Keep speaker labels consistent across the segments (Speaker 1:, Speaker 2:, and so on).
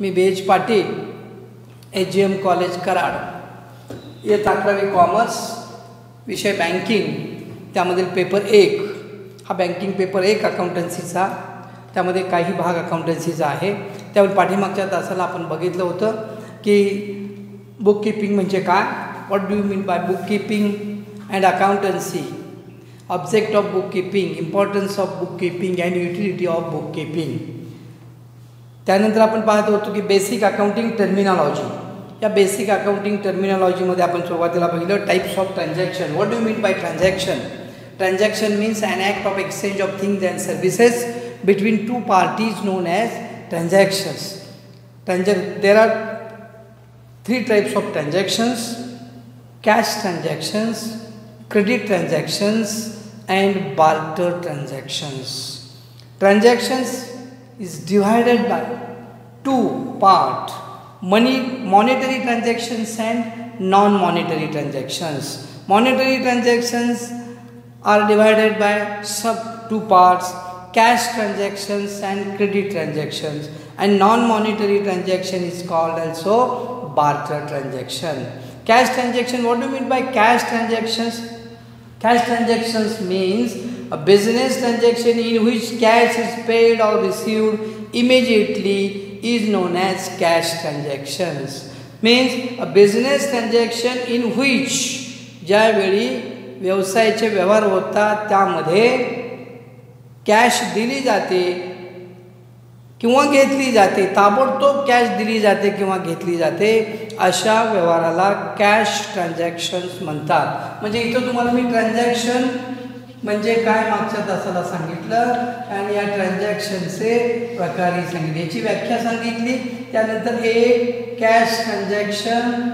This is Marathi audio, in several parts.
Speaker 1: मी बेज पाटील, sgm कॉलेज कराड, इयत्ता 11वी कॉमर्स, विषय बँकिंग, त्यामधील पेपर 1 हा बँकिंग पेपर 1 अकाउंटन्सीचा, त्यामध्ये काही भाग अकाउंटन्सीचा आहे. त्यावर पाठीमागच्या तासाला आपण बघितलं होतं की बुक कीपिंग म्हणजे काय, what do you mean by book keeping and accountancy, object of book keeping, importance of book keeping and utility of book keeping. त्यानंतर आपण पाहत होतो की बेसिक अकाउंटिंग टर्मिनॉलॉजी. या बेसिक अकाउंटिंग टर्मिनॉलॉजीमध्ये आपण सुरुवातीला बघितलं types of transaction. What do you mean by transaction? Transaction means an act of exchange of things and services between two parties known as transactions. There are 3 types of transactions: cash transactions, credit transactions, and barter transactions. Transactions is divided by 2 parts: monetary transactions and non-monetary transactions. Monetary transactions are divided by sub 2 parts: cash transactions and credit transactions, and non-monetary transaction is called also barter transaction. Cash transaction, what do you mean by cash transactions? Cash transactions means a business transaction in which cash is paid or received immediately is known as cash transactions. Means a business transaction in which ज्यावेळी व्यवसायाचे व्यवहार होतात त्यामध्ये कॅश दिली जाते किंवा घेतली जाते, ताबडतोब कॅश दिली जाते किंवा घेतली जाते, अशा व्यवहाराला कॅश ट्रान्झॅक्शन्स म्हणतात. म्हणजे इथं तुम्हाला मी ट्रान्झॅक्शन म्हणजे काय मागच्या तासाला सांगितलं आणि या ट्रान्झॅक्शनचे प्रकारही सांगितले, याची व्याख्या सांगितली. त्यानंतर एक cash transaction,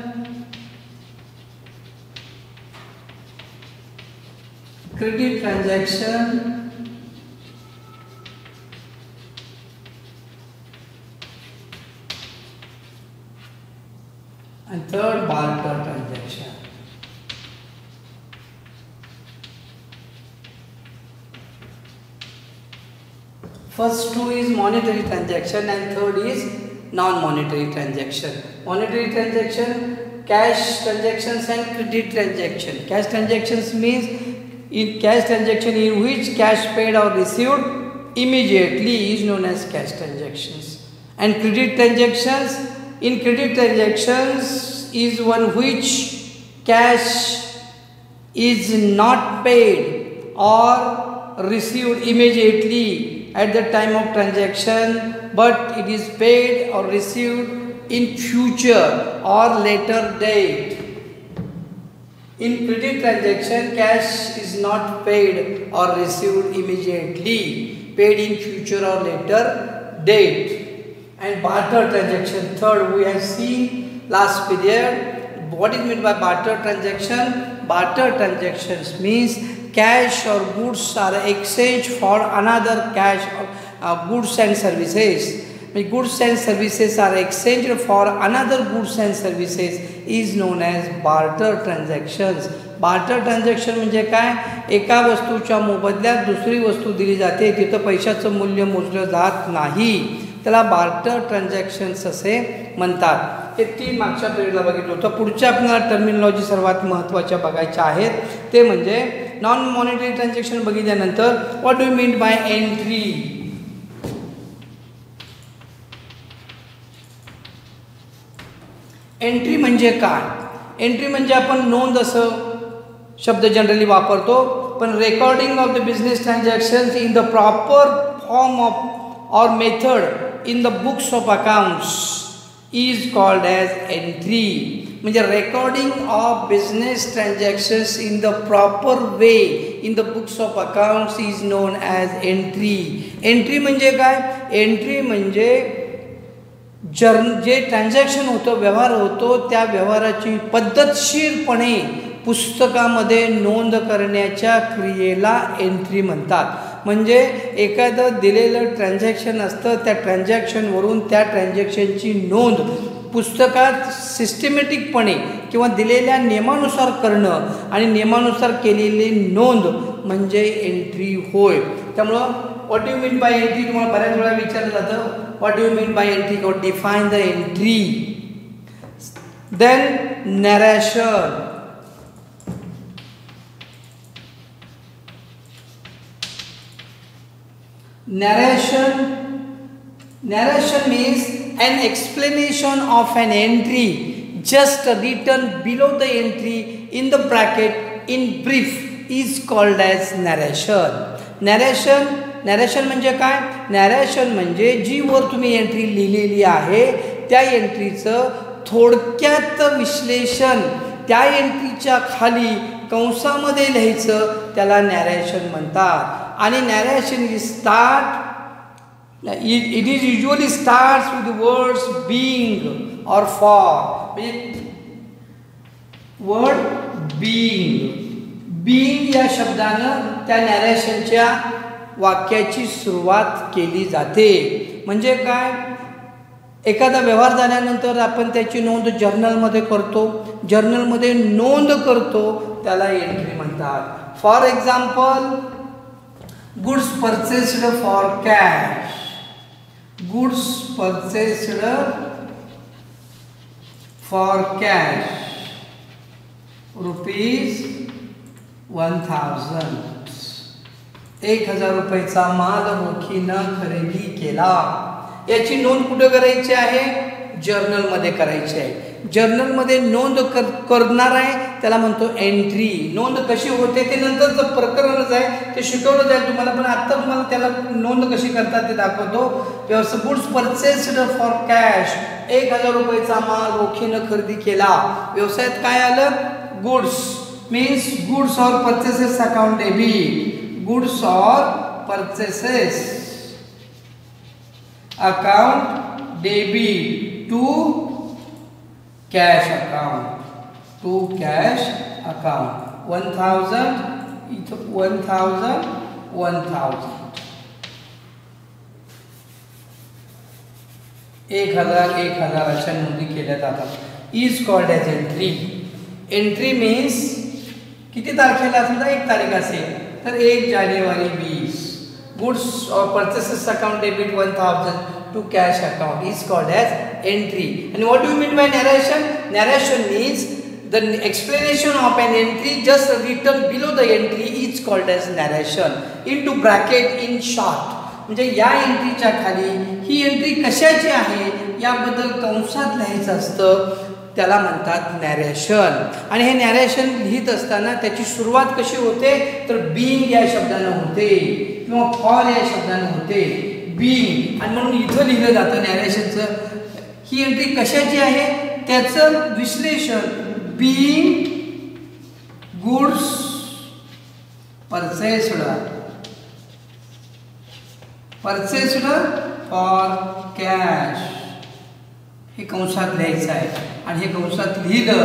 Speaker 1: credit transaction, and third barter transaction. First 2 is monetary transaction and third is non-monetary transaction. Monetary transaction, cash transactions and credit transaction. Cash transactions means in cash transaction in which cash paid or received immediately is known as cash transactions. And credit transactions, in credit transactions is one which cash is not paid or received immediately at the time of transaction, but it is paid or received in future or later date. In credit transaction, cash is not paid or received immediately, paid in future or later date. And barter transaction, third, we have seen last period. What is meant by barter transaction? Barter transactions means cash or goods are exchanged for another cash or goods and services. When goods and services are exchanged for another goods and services is known as barter transactions. Barter transaction म्हणजे काय, एका वस्तूच्या मोबदल्यात दुसरी वस्तू दिली जाते, तिथं पैशाचं मूल्य मोजलं जात नाही, त्याला बार्टर ट्रान्झॅक्शन्स असे म्हणतात. हे 3 मागच्या पिरियडला बघितलं होतं. पुढच्या आपल्याला टर्मिनॉलॉजी सर्वात महत्त्वाच्या बघायच्या आहेत, ते म्हणजे नॉन मॉनिटरी ट्रान्झॅक्शन बघितल्यानंतर what do you mean by entry. Entry म्हणजे काय? एंट्री म्हणजे आपण नोंद असं शब्द जनरली वापरतो, पण recording of the business transactions in the proper form of or method in the books of accounts is called as entry. म्हणजे recording of business transactions in the proper way in the books of accounts is known as entry. Entry म्हणजे काय? एंट्री म्हणजे जे ट्रान्झॅक्शन होतं, व्यवहार होतो, त्या व्यवहाराची पद्धतशीरपणे पुस्तकामध्ये नोंद करण्याच्या क्रियेला एंट्री म्हणतात. म्हणजे एखादं दिलेलं ट्रान्झॅक्शन असतं, त्या ट्रान्झॅक्शनवरून त्या ट्रान्झॅक्शनची नोंद पुस्तकात सिस्टमॅटिकपणे किंवा दिलेल्या नियमानुसार करणं आणि नियमानुसार केलेली नोंद म्हणजे एंट्री होय. त्यामुळं what do you mean by entry तुम्हाला बऱ्याच वेळा विचारलं जातं. What do you mean by entry किंवा define the entry. Then narration. Narration means an explanation of an entry just written below the entry in the bracket in brief is called as narration. Narration म्हणजे काय? नरेशन म्हणजे जी वर तुम्ही एंट्री लिहिलेली आहे त्या एंट्रीचं थोडक्यात विश्लेषण त्या एंट्रीच्या खाली कंसामध्ये लिहायचं त्याला नरेशन म्हणतात. आणि narration it is usually starts with the words being or for. word being या शब्दानं त्या नरेशनच्या वाक्याची सुरुवात केली जाते. म्हणजे काय? एखादा व्यवहार झाल्यानंतर आपण त्याची नोंद जर्नलमध्ये करतो. जर्नलमध्ये नोंद करतो त्याला एंट्री म्हणतात. For example, goods purchased for cash. Goods purchased for cash rupees 1000. 1000 रुपयाचा माल रोखीनं खरेदी केला. याची नोंद कुठे करायची आहे? जर्नलमध्ये करायची आहे. जर्नलमध्ये नोंद करणार आहे त्याला म्हणतो एंट्री. नोंद कशी होते ते नंतरचं प्रकरणच आहे, ते शिकवलं जाईल तुम्हाला. पण आत्ता तुम्हाला त्याला नोंद कशी करतात ते दाखवतो. Goods purchased for cash. 1000 रुपयाचा माल रोखीनं खरेदी केला. व्यवसायात काय आलं? Goods means goods or purchases account debit. Goods or purchases account debit to cash account. To cash account. 1000 इथं 1000 1000 अशा नोंदी केल्या जातात. Is called as entry. Entry means किती तारखेला असेल? 1 तारीख असेल तर 1 जानेवारी 20. Goods or purchases account debit 1000 to cash account is called as entry. And what do you mean by narration? Narration means the explanation of an entry just written below the entry is called as narration. Into bracket in short. म्हणजे या एंट्रीच्या खाली ही एंट्री कशाची आहे याबद्दल कंसात लिहायचं असतं त्याला म्हणतात नरेशन. आणि हे नरेशन लिहित असताना त्याची सुरुवात कशी होते तर बीइंग या शब्दाने होते किंवा फॉर या शब्दाने होते. बीइंग. आणि म्हणून इथं लिहिलं जातं नरेशनचं ही एंट्री कशाची आहे त्याचं विश्लेषण. Being goods purchased for cash हे कंसात लिहायचं आहे. आणि हे कंसात लिहिलं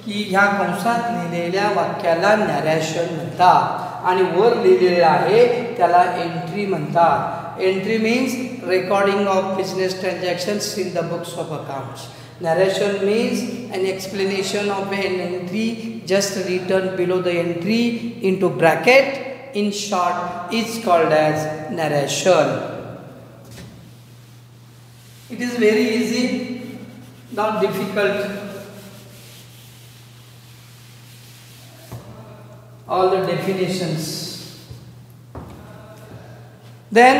Speaker 1: की ह्या कंसात लिहिलेल्या वाक्याला नरेशन म्हणतात. आणि वर लिहिलेलं आहे त्याला एंट्री म्हणतात. Entry means recording of business transactions in the books of accounts. Narration means an explanation of an entry just written below the entry into bracket. In short, it's called as narration. It is very easy, not difficult. All the definitions. Then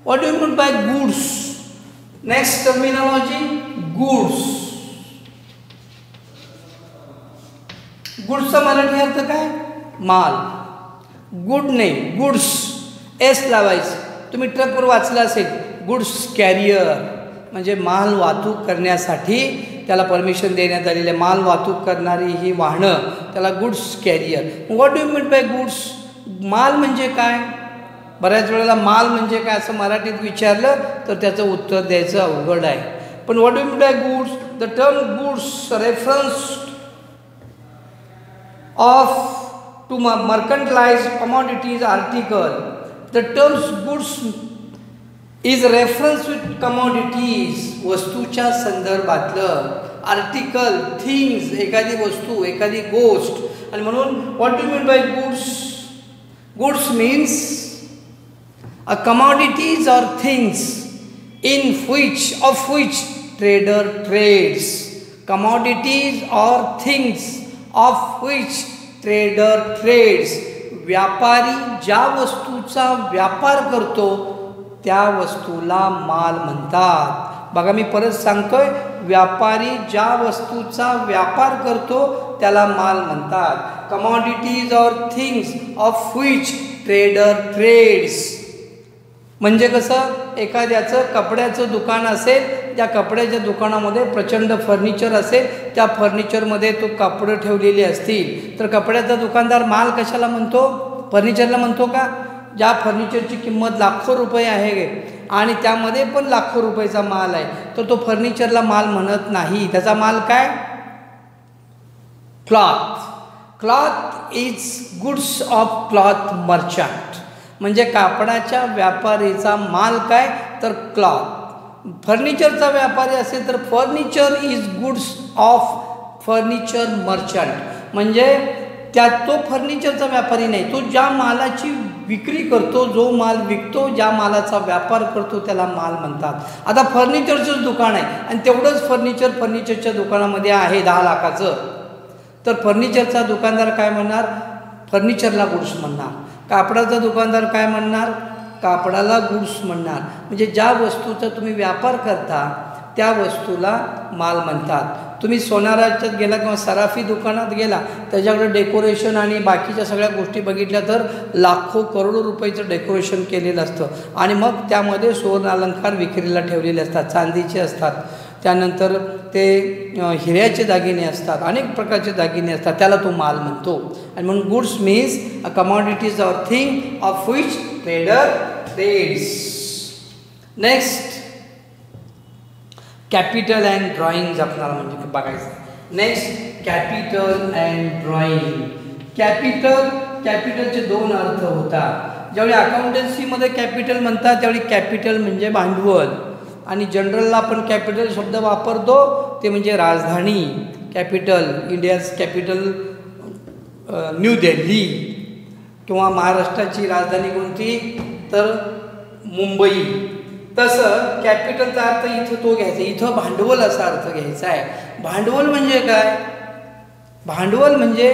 Speaker 1: what do you mean by goods? Next terminology, goods. गुड्सचा Marathi अर्थ काय? माल. गुड नाही गुड्स एस लावायचं. तुम्ही ट्रकवर वाचलं असेल गुड्स कॅरियर म्हणजे माल वाहतूक करण्यासाठी त्याला परमिशन देण्यात आलेले माल वाहतूक करणारी ही वाहनं त्याला goods carrier. What do you mean by goods? माल म्हणजे काय? बऱ्याच वेळेला माल म्हणजे काय असं मराठीत विचारलं तर त्याचं उत्तर द्यायचं अवघड आहे. पण what do mean by goods? The term goods reference of to merchandised commodities article. The terms goods is reference with commodities वस्तूच्या संदर्भातलं. आर्टिकल थिंग्स एखादी वस्तू एखादी गोष्ट. आणि म्हणून what do mean by goods? Goods means A commodities or things of which trader trades. Commodities or things of which trader trades. व्यापारी ज्या वस्तूचा व्यापार करतो त्या वस्तूला माल म्हणतात. बघा मी परत सांगतोय, व्यापारी ज्या वस्तूचा व्यापार करतो त्याला माल म्हणतात. Commodities or things of which trader trades. म्हणजे कसं, एखाद्याचं कपड्याचं दुकान असेल, त्या कपड्याच्या दुकानामध्ये प्रचंड फर्निचर असेल, त्या फर्निचरमध्ये तो कपडे ठेवलेले असतील, तर कपड्याचा दुकानदार माल कशाला म्हणतो? फर्निचरला म्हणतो का? ज्या फर्निचरची किंमत लाखो रुपये आहे आणि त्यामध्ये पण लाखो रुपयाचा माल आहे, तर तो फर्निचरला माल म्हणत नाही. त्याचा माल काय? Cloth. Cloth is goods of cloth merchant. म्हणजे कापडाच्या व्यापारीचा माल काय? तर क्लॉथ. फर्निचरचा व्यापारी असेल तर furniture is goods of furniture merchant. म्हणजे तो फर्निचरचा व्यापारी नाही, तो ज्या मालाची विक्री करतो, जो माल विकतो, ज्या मालाचा व्यापार करतो त्याला माल म्हणतात. आता फर्निचरचंच दुकान आहे आणि तेवढंच फर्निचरच्या दुकानामध्ये आहे 10 लाखाचं, तर फर्निचरचा दुकानदार काय म्हणणार? फर्निचरला गुड्स म्हणणार. कापडाचा दुकानदार काय म्हणणार? कापडाला गुड्स म्हणणार. म्हणजे ज्या वस्तूचा तुम्ही व्यापार करता त्या वस्तूला माल म्हणतात. तुम्ही सोनाराच्यात गेला किंवा सराफी दुकानात गेला, त्याच्याकडे डेकोरेशन आणि बाकीच्या सगळ्या गोष्टी बघितल्या तर लाखो करोडो रुपयाचं डेकोरेशन केलेलं असतं आणि मग त्यामध्ये सुवर्ण अलंकार विक्रीला ठेवलेले असतात, चांदीचे असतात, त्यानंतर ते हिऱ्याचे दागिने असतात, अनेक प्रकारचे दागिने असतात, त्याला तो माल म्हणतो. आणि म्हणून goods means a commodities or thing of which trader trades. Next, capital and drawing आपल्याला म्हणजे बघायचं. Next, capital and drawing. कॅपिटलचे 2 अर्थ होतात. ज्यावेळी अकाउंटन्सीमध्ये कॅपिटल म्हणतात त्यावेळी कॅपिटल म्हणजे भांडवल, आणि जनरलला आपण कॅपिटल शब्द वापरतो ते म्हणजे राजधानी. Capital, India's capital new Delhi, किंवा महाराष्ट्राची राजधानी कोणती तर मुंबई. तसं कॅपिटलचा अर्थ इथं तो घ्यायचा, इथं भांडवल असा अर्थ घ्यायचा आहे. भांडवल म्हणजे काय? भांडवल म्हणजे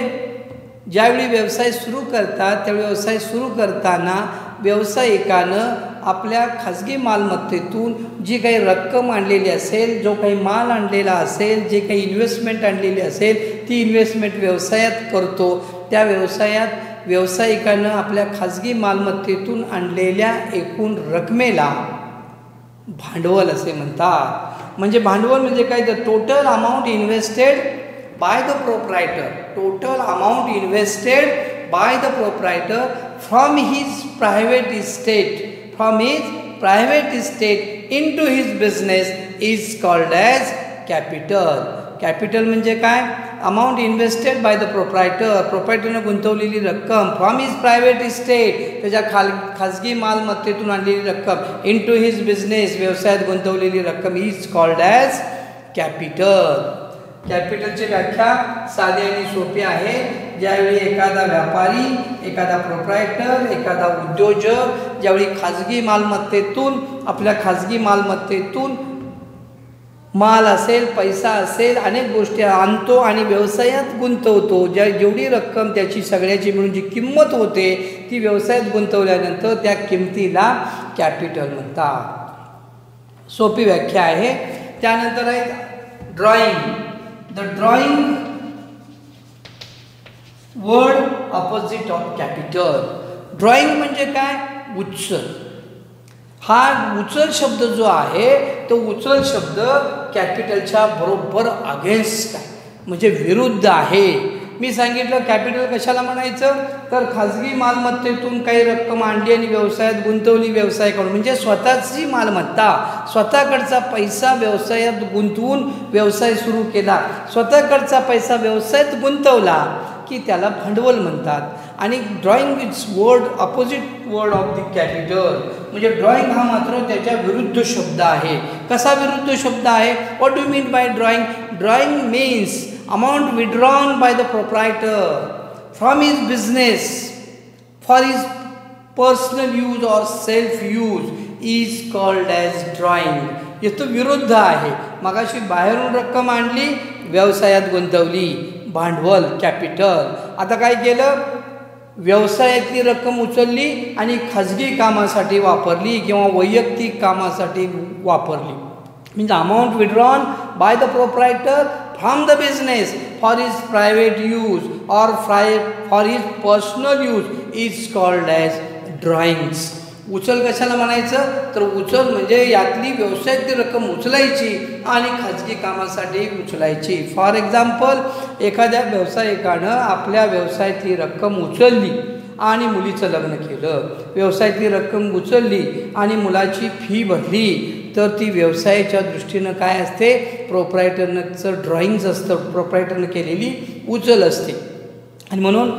Speaker 1: ज्यावेळी व्यवसाय सुरू करतात त्यावेळी व्यवसाय सुरू करताना व्यावसायिकानं आपल्या खाजगी मालमत्तेतून जी काही रक्कम आणलेली असेल, जो काही माल आणलेला असेल, जे काही इन्व्हेस्टमेंट आणलेली असेल, ती इन्व्हेस्टमेंट व्यवसायात करतो. त्या व्यवसायात व्यावसायिकानं आपल्या खाजगी मालमत्तेतून आणलेल्या एकूण रकमेला भांडवल असे म्हणतात. म्हणजे भांडवल म्हणजे काय? The total amount invested bye the proprietor. Total amount invested bye the proprietor from his private estate into his business is called as capital. Capital म्हणजे काय? अमाऊंट इन्व्हेस्टेड बाय द प्रोप्रायटरनं गुंतवलेली रक्कम फ्रॉम हिज प्रायव्हेट इस्टेट, त्याच्या खाजगी मालमत्तेतून आणलेली रक्कम, इनटू हिज बिझनेस, व्यवसायात गुंतवलेली रक्कम, इज कॉल्ड ॲज कॅपिटल. कॅपिटलची व्याख्या साधी आणि सोपी आहे. ज्यावेळी एखादा व्यापारी, एखादा प्रोप्रायटर, एखादा उद्योजक ज्यावेळी खाजगी मालमत्तेतून, आपल्या खाजगी मालमत्तेतून माल असेल, पैसा असेल, अनेक गोष्टी आणतो आणि व्यवसायात गुंतवतो, जेवढी रक्कम त्याची सगळ्याची मिळून जी किंमत होते ती व्यवसायात गुंतवल्यानंतर त्या किमतीला कॅपिटल म्हणतात. सोपी व्याख्या आहे. त्यानंतर आहे drawing. The drawing word opposite of capital. Drawing म्हणजे काय? उचल. हा उचल शब्द जो आहे तो उचल शब्द कॅपिटलच्या बरोबर अगेन्स्ट आहे, म्हणजे विरुद्ध आहे. मी सांगितलं कॅपिटल कशाला म्हणायचं, तर खाजगी मालमत्तेतून काही रक्कम आणली आणि व्यवसायात गुंतवली व्यवसायाकडून, म्हणजे स्वतःची मालमत्ता, स्वतःकडचा पैसा व्यवसायात गुंतवून व्यवसाय सुरू केला, स्वतःकडचा पैसा व्यवसायात गुंतवला की त्याला भांडवल म्हणतात. आणि drawing is word opposite word of the capital, म्हणजे ड्रॉइंग हा मात्र त्याच्या विरुद्ध शब्द आहे. कसा विरुद्ध शब्द आहे? What do mean bye drawing? Drawing means amount withdrawn by the proprietor from his business for his personal use or self use is called as drawing. इथं विरुद्ध आहे। मगाशी बाहेरून रक्कम आणली, व्यवसायात गुंतवली, भांडवल कॅपिटल। आता काय केलं, व्यवसायातली रक्कम उचलली आणि खाजगी कामासाठी वापरली किंवा वैयक्तिक कामासाठी वापरली। Means amount withdrawn by the proprietor from the business for his private use or for his personal use is called as drawings. उचल कशाला म्हणायचं, तर उचल म्हणजे यातली व्यवसायातली रक्कम उचलायची आणि खाजगी कामासाठी उचलायची। फॉर एक्झाम्पल, एखाद्या व्यावसायिकानं आपल्या व्यवसायातली रक्कम उचलली आणि मुलीचं लग्न केलं, व्यवसायातली रक्कम उचलली आणि मुलाची फी भरली, तर ती व्यवसायाच्या दृष्टीनं काय असते, प्रोप्रायटरचं ड्रॉइंग्स असतं, प्रोप्रायटरनं केलेली उचल असते। आणि म्हणून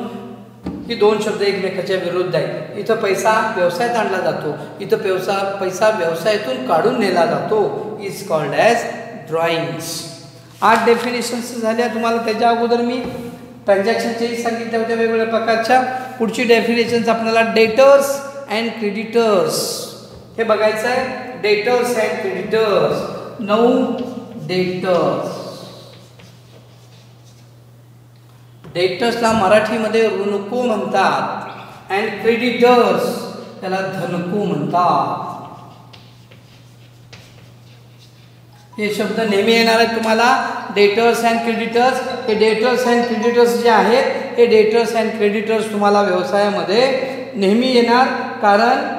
Speaker 1: ही दोन शब्द एकमेकाच्या विरुद्ध आहेत। इथं पैसा व्यवसायात आणला जातो, इथं पैसा व्यवसायातून काढून नेला जातो, is called as drawings. 8 definitions झाल्या तुम्हाला। त्याच्या अगोदर मी ट्रान्झॅक्शनचेही सांगितल्या होत्या वेगवेगळ्या प्रकारच्या। पुढची डेफिनेशन्स आपल्याला डेटर्स अँड क्रेडिटर्स हे बघायचं आहे। Debtors and creditors. 9 डेटर्स, डेटर्सला मराठीमध्ये ऋणको म्हणतात अँड क्रेडिटर्स त्याला धनको म्हणतात। हे शब्द नेहमी येणार आहेत तुम्हाला, डेटर्स अँड क्रेडिटर्स। हे डेटर्स अँड क्रेडिटर्स जे आहेत, हे डेटर्स अँड क्रेडिटर्स तुम्हाला व्यवसायामध्ये नेहमी येणार, कारण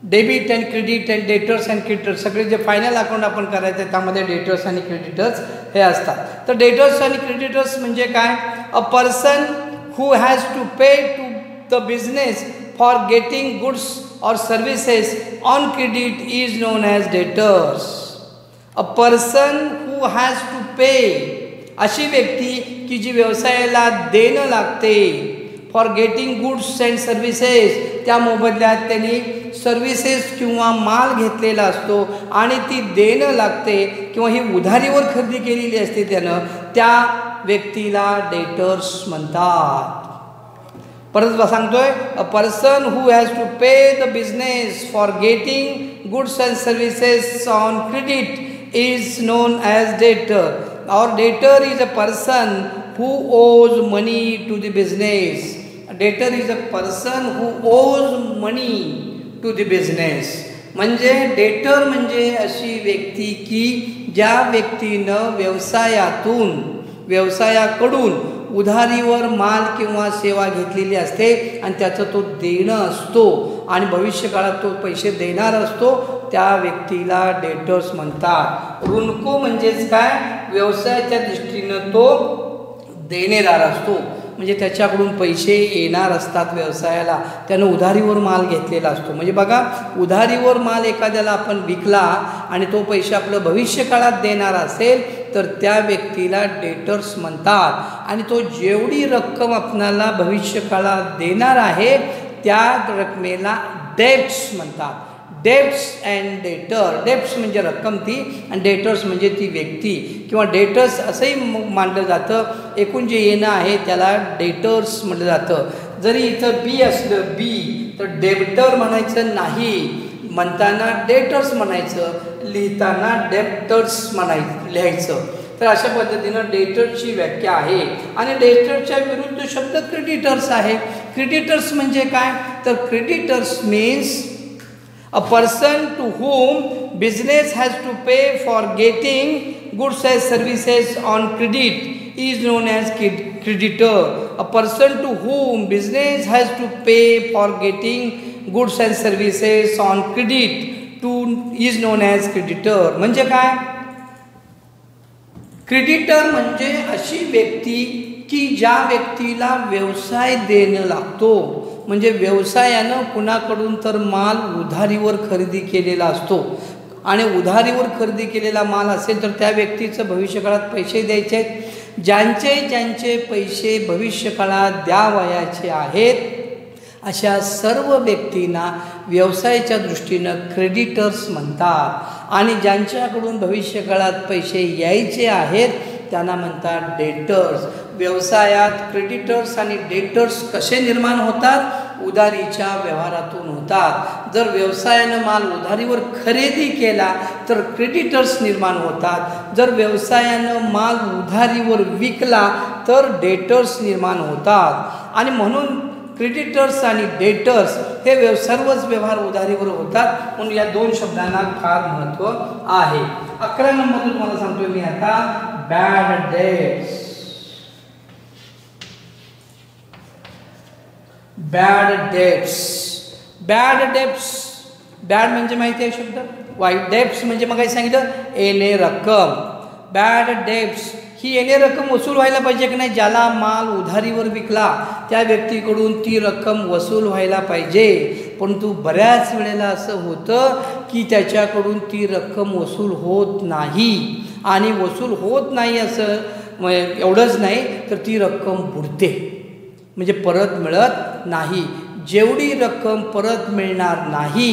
Speaker 1: debit and credit and debtors and creditors सगळे जे फायनल अकाउंट आपण करायचं त्यामध्ये डेटर्स आणि क्रेडिटर्स हे असतात। तर डेटर्स आणि क्रेडिटर्स म्हणजे काय, a person who has to pay to the business for getting goods or services on credit is known as debtors. A person who has to pay, अशी व्यक्ती की जी व्यवसायाला देणं लागते, for getting goods and services, त्या मोबदल्यात त्यांनी सर्व्हिसेस किंवा माल घेतलेला असतो आणि ती देणं लागते किंवा ही उधारीवर खरेदी केलेली असते त्यानं, त्या व्यक्तीला डेटर्स म्हणतात। परत सांगतोय, a person who has to pay the business for getting goods and services on credit is known as debtor, और debtor is a person who owes money to the business. A debtor is a person who owes money to the business. म्हणजे डेटर म्हणजे अशी व्यक्ती की ज्या व्यक्तीनं व्यवसायाकडून उधारीवर माल किंवा सेवा घेतलेली असते आणि त्याचं तो देणं असतो आणि भविष्य काळात तो पैसे देणार असतो, त्या व्यक्तीला डेटर्स म्हणतात। ऋणको म्हणजेच काय, व्यवसायाच्या दृष्टीनं तो देणेदार असतो, म्हणजे त्याच्याकडून पैसे येणार असतात व्यवसायाला, त्यानं उधारीवर माल घेतलेला असतो। म्हणजे बघा, उधारीवर माल एखाद्याला आपण विकला आणि तो पैसे आपलं भविष्य काळात देणार असेल तर त्या व्यक्तीला डेटर्स म्हणतात। आणि तो जेवढी रक्कम आपणाला भविष्य काळात देणार आहे त्या रकमेला डेब्ट्स म्हणतात। डेब्ट्स अँड डेटर, डेब्ट्स म्हणजे रक्कम ती आणि डेटर्स म्हणजे ती व्यक्ती किंवा डेटर्स असंही मानलं जातं। एकूण जे येणं आहे त्याला डेटर्स म्हटलं जातं। जरी इथं बी असलं बी तर डेब्टर म्हणायचं नाही, म्हणताना डेटर्स म्हणायचं, लिहिताना डेब्टर्स लिहायचं। तर अशा पद्धतीनं डेटर्सची व्याख्या आहे। आणि डेटरच्या विरुद्ध शब्द क्रेडिटर्स आहे। क्रेडिटर्स म्हणजे काय, तर creditors means a person to whom business has to pay for getting goods and services on credit is known as creditor. A person to whom business has to pay for getting goods and services on credit is known as creditor. म्हणजे काय, क्रेडिटर म्हणजे अशी व्यक्ती की ज्या व्यक्तीला व्यवसाय देणं लागतो, म्हणजे व्यवसायानं कुणाकडून तर माल उधारीवर खरेदी केलेला असतो आणि उधारीवर खरेदी केलेला माल असेल तर त्या व्यक्तीचं भविष्यकाळात पैसे द्यायचे आहेत। ज्यांचे पैसे भविष्यकाळात द्यावयाचे आहेत अशा सर्व व्यक्तींना व्यवसायाच्या दृष्टीनं क्रेडिटर्स म्हणतात। आणि ज्यांच्याकडून भविष्यकाळात पैसे यायचे आहेत त्यांना म्हणतात डेटर्स। व्यवसायात क्रेडिटर्स आणि डेटर्स कसे निर्माण होतात उधारीच्या व्यवहारातून होतात. जर व्यवसायानं माल उधारीवर खरेदी केला तर क्रेडिटर्स निर्माण होतात. जर व्यवसायानं माल उधारीवर विकला तर डेटर्स निर्माण होतात. आणि म्हणून क्रेडिटर्स आणि डेटर्स हे सर्वच व्यवहार उधारीवर होतात. म्हणून या दोन शब्दांना फार महत्त्व आहे. 11 नंबर तुम्हाला सांगतोय मी आता, bad debts. Bad debts. Bad debts, bad म्हणजे माहिती आहे शब्द, वाईट. डेट्स म्हणजे मग काय सांगितलं, येणे रक्कम. बॅड डेट्स ही येणे रक्कम वसूल व्हायला पाहिजे की नाही. ज्याला माल उधारीवर विकला त्या व्यक्तीकडून ती रक्कम वसूल व्हायला पाहिजे. परंतु बऱ्याच वेळेला असं होतं की त्याच्याकडून ती रक्कम वसूल होत नाही. आणि वसूल होत नाही असं एवढंच नाही तर ती रक्कम बुडते, म्हणजे परत मिळत नाही. जेवढी रक्कम परत मिळणार नाही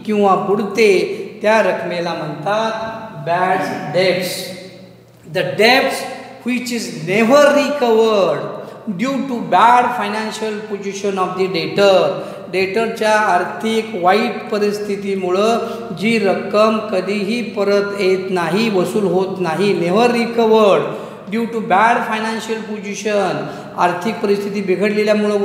Speaker 1: किंवा बुडते त्या रकमेला म्हणतात bad debts. The debts which is never recovered due to bad financial position of the debtor. डेटरच्या आर्थिक वाईट परिस्थितीमुळं जी रक्कम कधीही परत येत नाही, वसूल होत नाही, never recovered due to bad financial position, आर्थिक परिस्थिती बिघडलेल्यामुळं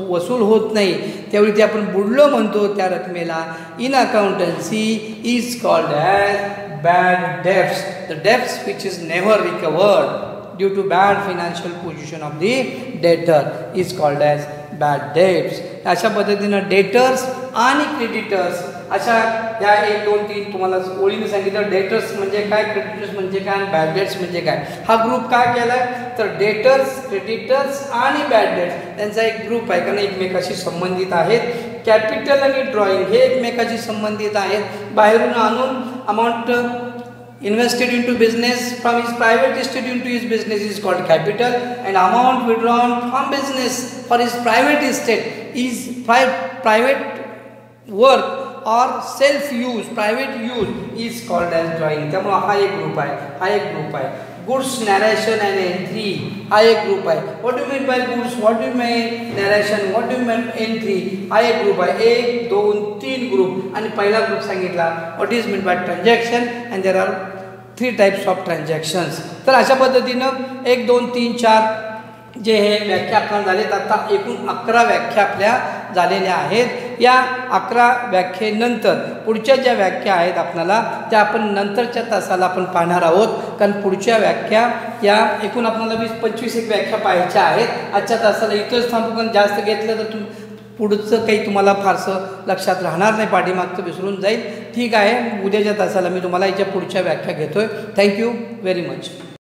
Speaker 1: वसूल होत नाही, त्यावेळी ते आपण बुडलो म्हणतो त्या रकमेला. In accountancy is called as bad debts. The debts which is never recovered due to bad financial position of the debtor is called as bad debts. अशा पद्धतीनं डेटर्स आणि क्रेडिटर्स अशा या 1, 2, 3 तुम्हाला ओळीने सांगितलं. डेटर्स म्हणजे काय, क्रेडिटर्स म्हणजे काय आणि बॅड डेट्स म्हणजे काय. हा ग्रुप काय केला आहे तर डेटर्स, क्रेडिटर्स आणि बॅड डेट्स त्यांचा एक ग्रुप आहे, कारण एकमेकाशी संबंधित आहेत. कॅपिटल आणि ड्रॉइंग हे एकमेकाशी संबंधित आहेत. बाहेरून आणून amount invested into business from his private estate into his business is called capital, and amount withdrawn from business for his private estate is private work or self use, private use is called as drawing. त्यामुळे हा एक ग्रुप आहे. गुड्स नॅरेशन अँड एंट्री हा एक ग्रुप आहे. What do mean by goods, what do mean narration, what do mean entry हा एक ग्रुप आहे. 1, 2, 3 ग्रुप. आणि पहिला ग्रुप सांगितला what is mean by transaction and there are 3 types of transactions. तर अशा पद्धतीनं 1, 2, 3, 4 जे हे व्याख्या आपल्याला झालेत. आता एकूण 11 व्याख्या आपल्या झालेल्या आहेत. या 11 व्याख्येनंतर पुढच्या ज्या व्याख्या आहेत आपल्याला त्या आपण नंतरच्या तासाला आपण पाहणार आहोत, कारण पुढच्या व्याख्या या एकूण आपल्याला 20-25 एक व्याख्या पाहायच्या आहेत. आजच्या तासाला इथंच थांबू, कारण जास्त घेतलं तर पुढचं काही तुम्हाला फारसं लक्षात राहणार नाही, पाठीमागचं विसरून जाईल. ठीक आहे, उद्याच्या तासाला मी तुम्हाला याच्या पुढच्या व्याख्या घेतोय. Thank you very much.